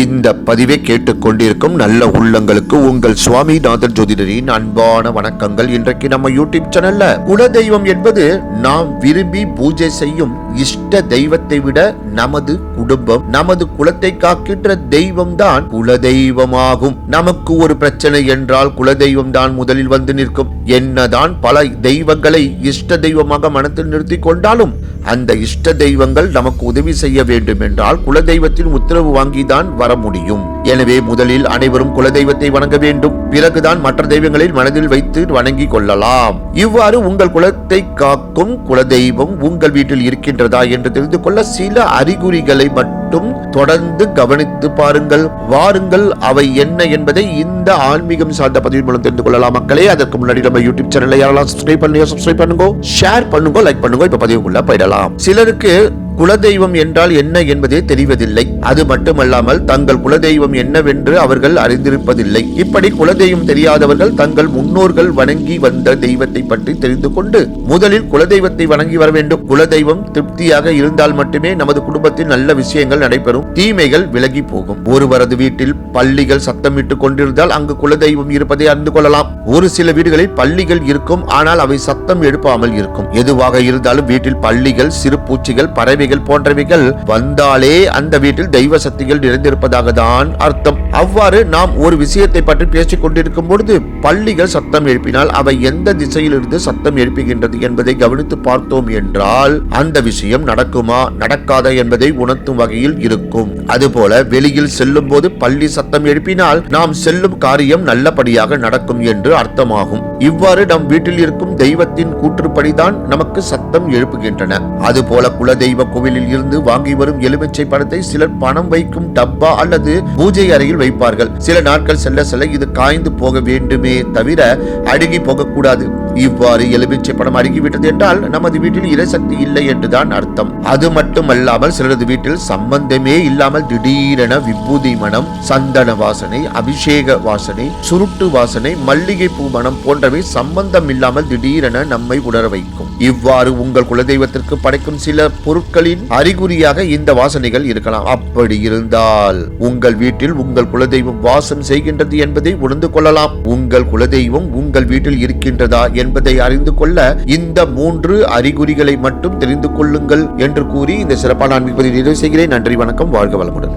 இந்த பதிவை கேட்டுக்கொண்டிருக்கும் நல்ல உள்ளங்களுக்கு உங்கள் சுவாமிநாதன் ஜோதிடரின் அன்பான வணக்கங்கள். இன்றைக்கு நம்ம யூடியூப் சேனல்ல குலதெய்வம் என்பது நாம் விரும்பி பூஜை செய்யும் இஷ்ட தெய்வத்தை விட நமது குடும்பம், நமது குலத்தை காக்கின்ற தெய்வம் தான் குலதெய்வமாகும். நமக்கு ஒரு பிரச்சனை என்றால் குலதெய்வம் தான் முதலில் வந்து நிற்கும். என்னதான் பல தெய்வங்களை இஷ்ட தெய்வமாக மனத்தில் நிறுத்தி கொண்டாலும் அந்த இஷ்ட தெய்வங்கள் நமக்கு உதவி செய்ய வேண்டும் என்றால் குலதெய்வத்தின் உத்தரவு வாங்கிதான் வர முடியும். எனவே முதலில் அனைவரும் குலதெய்வத்தை வணங்க வேண்டும். பிறகுதான் மற்ற தெய்வங்களில் மனதில் வைத்து வணங்கி கொள்ளலாம். இவ்வாறு உங்கள் குலத்தை காக்கும் குலதெய்வம் உங்கள் வீட்டில் இருக்கின்றதா என்று தெரிந்து கொள்ள சில அறிகுறிகளை மட்டும் தொடர்ந்து கவனித்து பாருங்கள். வாருங்கள், அவை என்ன என்பதை இந்த ஆன்மீகம் சார்ந்த பதிவின் மூலம் தெரிந்து கொள்ளலாம். மக்களே, அதற்கு முன்னாடி நம்ம யூடியூப் சேனலை யாரெல்லாம் சப்ஸ்கிரைப் பண்ணுங்க, ஷேர் பண்ணுங்க, லைக் பண்ணுங்க. இப்ப பதிவுக்குள்ள போயிடலாம். சிலருக்கு குலதெய்வம் என்றால் என்ன என்பதே தெரிவதில்லை. அது மட்டுமல்லாமல் தங்கள் குலதெய்வம் என்னவென்று அவர்கள் அறிந்திருப்பதில்லை. இப்படி குலதெய்வம் தெரியாதவர்கள் தங்கள் முன்னோர்கள் வணங்கி வந்த தெய்வத்தை பற்றி தெரிந்து கொண்டு முதலில் குலதெய்வத்தை வணங்கி வர வேண்டும். குலதெய்வம் திருப்தியாக இருந்தால் மட்டுமே நமது குடும்பத்தில் நல்ல விஷயங்கள் நடைபெறும், தீமைகள் விலகி போகும். ஒருவரது வீட்டில் பள்ளிகள் சத்தமிட்டுக் கொண்டிருந்தால் அங்கு குலதெய்வம் இருப்பதை அறிந்து கொள்ளலாம். ஒரு சில வீடுகளில் பள்ளிகள் இருக்கும், ஆனால் அவை சத்தம் எழுப்பாமல் இருக்கும். எதுவாக இருந்தாலும் வீட்டில் பள்ளிகள், சிறு பூச்சிகள், பறவை போன்றவைகள் வந்தாலே அந்த வீட்டில் தெய்வ சக்திகள் நிறைந்திருப்பதாக தான் அர்த்தம். அவ்வாறு நாம் ஒரு விஷயத்தை பற்றி பேசிக் கொண்டிருக்கும் பொழுது பள்ளிகள் சத்தம் எழுப்பினால் அவை எந்த திசையிலிருந்து சத்தம் எழுப்புகின்றது என்பதை கவனித்து பார்த்தோம் என்றால் அந்த விஷயம் நடக்குமா நடக்காதா என்பதை உணர்த்தும் வகையில் இருக்கும். அதுபோல வெளியில் செல்லும் போது பள்ளி சத்தம் எழுப்பினால் நாம் செல்லும் காரியம் நல்லபடியாக நடக்கும் என்று அர்த்தமாகும். இவ்வாறு நம் வீட்டில் இருக்கும் தெய்வத்தின் கூற்றுப்படிதான் நமக்கு சத்தம் எழுப்புகின்றன. அதுபோல குலதெய்வ கோவிலில் இருந்து வாங்கி வரும் எலுமிச்சை பழத்தை சிலர் பணம் வைக்கும் டப்பா அல்லது பூஜை அறையில் வைப்பார்கள். சில நாட்கள் செல்ல செல்ல இது காய்ந்து போக வேண்டுமே தவிர அழுகி போகக்கூடாது. இவ்வாறு எலுமிச்சை பழம் அருகிவிட்டது என்றால் நமது வீட்டில் இறைசக்தி இல்லை என்றுதான் அர்த்தம். அது மட்டுமல்லாமல் சிலரது வீட்டில் சம்பந்தமே இல்லாமல் திடீரென விபூதி மனம், சந்தன வாசனை, அபிஷேக வாசனை, சுருட்டு வாசனை, மல்லிகை பூ மனம் போன்றவை சம்பந்தம் இல்லாமல் திடீரென நம்மை உணர வைக்கும். இவ்வாறு உங்கள் குலதெய்வத்திற்கு படைக்கும் சில பொருட்களின் அறிகுறியாக இந்த வாசனைகள் இருக்கலாம். அப்படி இருந்தால் உங்கள் வீட்டில் உங்கள் குலதெய்வம் வாசம் செய்கின்றது என்பதை உணர்ந்து கொள்ளலாம். உங்கள் குலதெய்வம் உங்கள் வீட்டில் இருக்கின்றதா என்பதை அறிந்து கொள்ள இந்த 3 அறிகுறிகளை மட்டும் தெரிந்து கொள்ளுங்கள் என்று கூறி இந்த சிறப்பான ஆன்மீக பதிவை நிறைவு செய்கிறேன். நன்றி, வணக்கம், வாழ்க வளமுடன்.